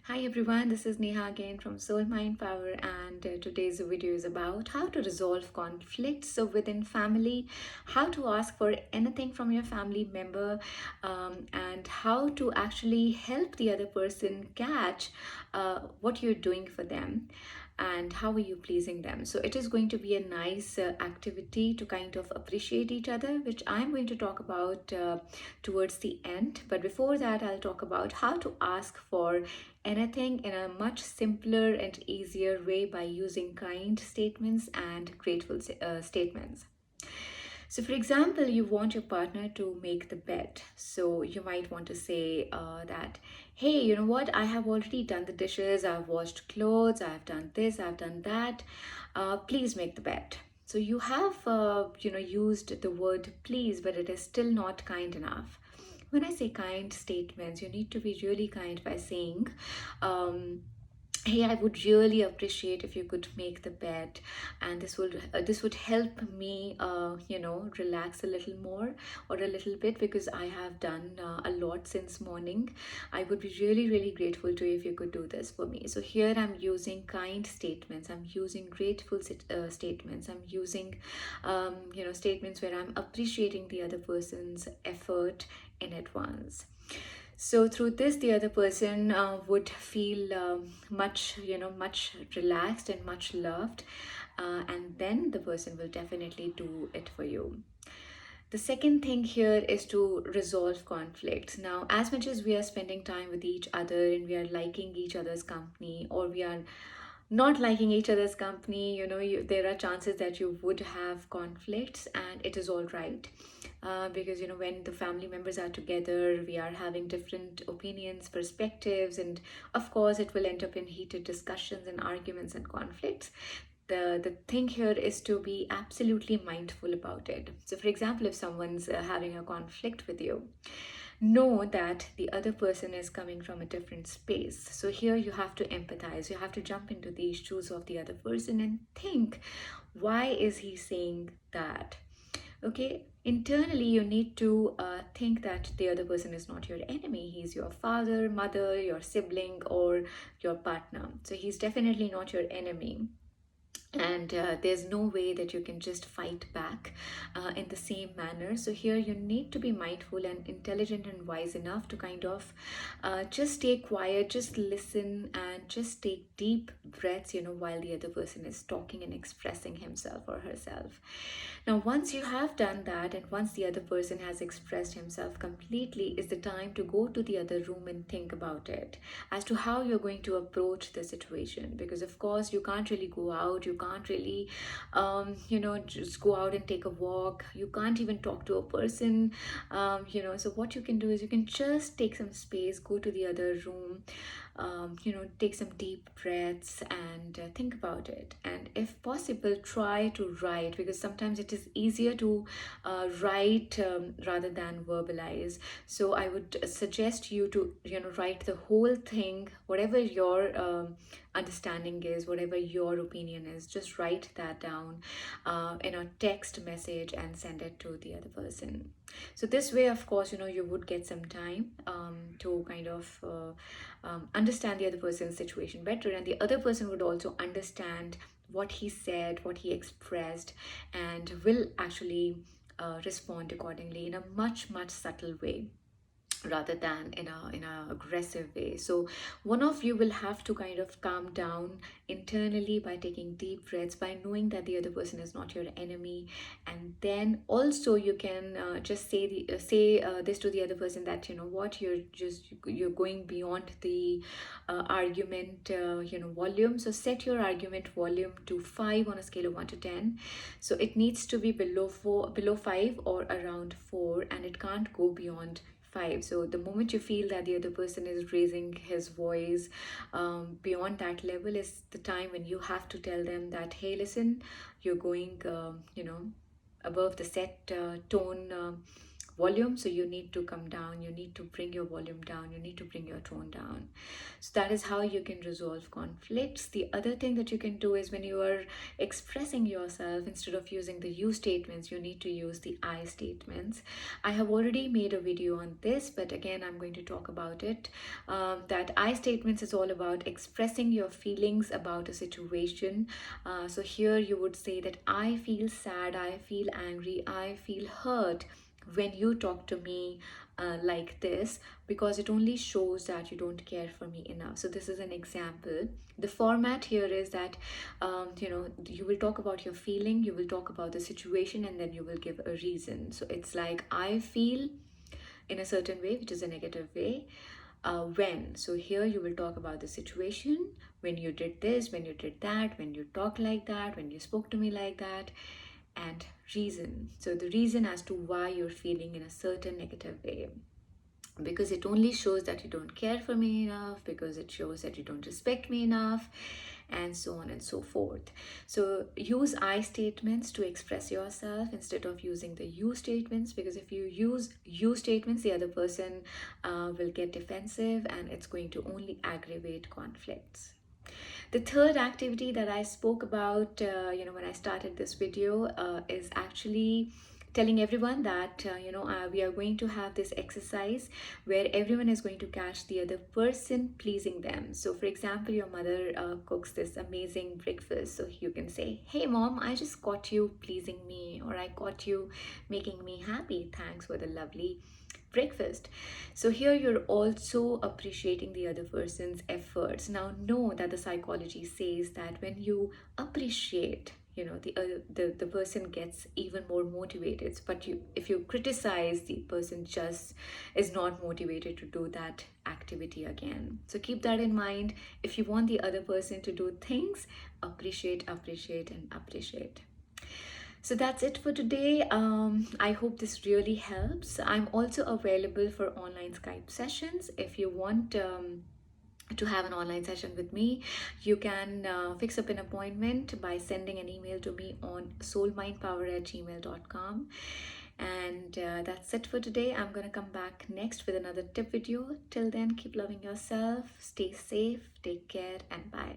Hi everyone, this is Neha again from Soul Mind Power, and today's video is about how to resolve conflicts so within family, how to ask for anything from your family member, and how to actually help the other person catch what you're doing for them and how are you pleasing them. So it is going to be a nice activity to kind of appreciate each other, which I'm going to talk about towards the end. But before that, I'll talk about how to ask for anything in a much simpler and easier way by using kind statements and grateful statements. So, for example, you want your partner to make the bed. So, you might want to say that, hey, you know what? I have already done the dishes, I've washed clothes, I've done this, I've done that. Please make the bed. So, you have, used the word please, but it is still not kind enough. When I say kind statements, you need to be really kind by saying, hey, I would really appreciate if you could make the bed, and this would help me relax a little more or a little bit because I have done a lot since morning. I would be really grateful to you if you could do this for me. So here I'm using kind statements, I'm using grateful statements, I'm using statements where I'm appreciating the other person's effort in advance. So through this, the other person would feel much relaxed and much loved, and then the person will definitely do it for you. The second thing here is to resolve conflicts. Now, as much as we are spending time with each other and we are liking each other's company, or we are not liking each other's company, there are chances that you would have conflicts, and it is all right. Because when the family members are together, we are having different opinions, perspectives, and of course it will end up in heated discussions and arguments and conflicts. The thing here is to be absolutely mindful about it. So for example, if someone's having a conflict with you, know that the other person is coming from a different space. So here you have to empathize, you have to jump into the shoes of the other person and think, why is he saying that? Okay, internally you need to think that the other person is not your enemy. He's your father, mother, your sibling, or your partner. So he's definitely not your enemy, and there's no way that you can just fight back in the same manner. So here you need to be mindful and intelligent and wise enough to kind of just stay quiet, just listen, and just take deep breaths, while the other person is talking and expressing himself or herself. Now once you have done that, and once the other person has expressed himself completely, is the time to go to the other room and think about it as to how you're going to approach the situation. Because of course you can't really go out, you can't really just go out and take a walk, you can't even talk to a person. So what you can do is you can just take some space, go to the other room, take some deep breaths and think about it. And if possible, try to write, because sometimes it is easier to write rather than verbalize. So I would suggest you to write the whole thing, whatever your understanding is, whatever your opinion is, just write that down in a text message and send it to the other person. So this way, of course, you would get some time to kind of understand the other person's situation better, and the other person would also understand what he said, what he expressed, and will actually respond accordingly in a much subtle way rather than in a aggressive way. So one of you will have to kind of calm down internally by taking deep breaths, by knowing that the other person is not your enemy. And then also you can just say this to the other person, that what, you're going beyond the argument volume. So set your argument volume to 5 on a scale of 1 to 10. So it needs to be below 5 or around 4, and it can't go beyond 5. So the moment you feel that the other person is raising his voice beyond that level, is the time when you have to tell them that, hey, listen, you're going above the set tone volume, so you need to come down, you need to bring your volume down, you need to bring your tone down. So that is how you can resolve conflicts. The other thing that you can do is when you are expressing yourself, instead of using the you statements, you need to use the I statements. I have already made a video on this, but again, I'm going to talk about it. That I statements is all about expressing your feelings about a situation. So here you would say that I feel sad, I feel angry, I feel hurt when you talk to me like this, because it only shows that you don't care for me enough. So this is an example. The format here is that you will talk about your feeling, you will talk about the situation, and then you will give a reason. So it's like I feel in a certain way, which is a negative way, when. So here you will talk about the situation, when you did this, when you did that, when you talk like that, when you spoke to me like that, and reason. So the reason as to why you're feeling in a certain negative way, because it only shows that you don't care for me enough, because it shows that you don't respect me enough, and so on and so forth. So use I statements to express yourself instead of using the you statements, because if you use you statements, the other person will get defensive, and it's going to only aggravate conflicts. The third activity that I spoke about, when I started this video, is actually telling everyone that we are going to have this exercise where everyone is going to catch the other person pleasing them. So for example, your mother cooks this amazing breakfast, so you can say, hey mom, I just caught you pleasing me, or I caught you making me happy, thanks for the lovely breakfast. So here you're also appreciating the other person's efforts. Now know that the psychology says that when you appreciate, the person gets even more motivated. But if you criticize, the person just is not motivated to do that activity again. So keep that in mind. If you want the other person to do things, appreciate, appreciate, and appreciate. So that's it for today. I hope this really helps. I'm also available for online Skype sessions. If you want to have an online session with me, you can fix up an appointment by sending an email to me on soulmindpower@gmail.com. And that's it for today. I'm going to come back next with another tip video. Till then, keep loving yourself, stay safe, take care, and bye.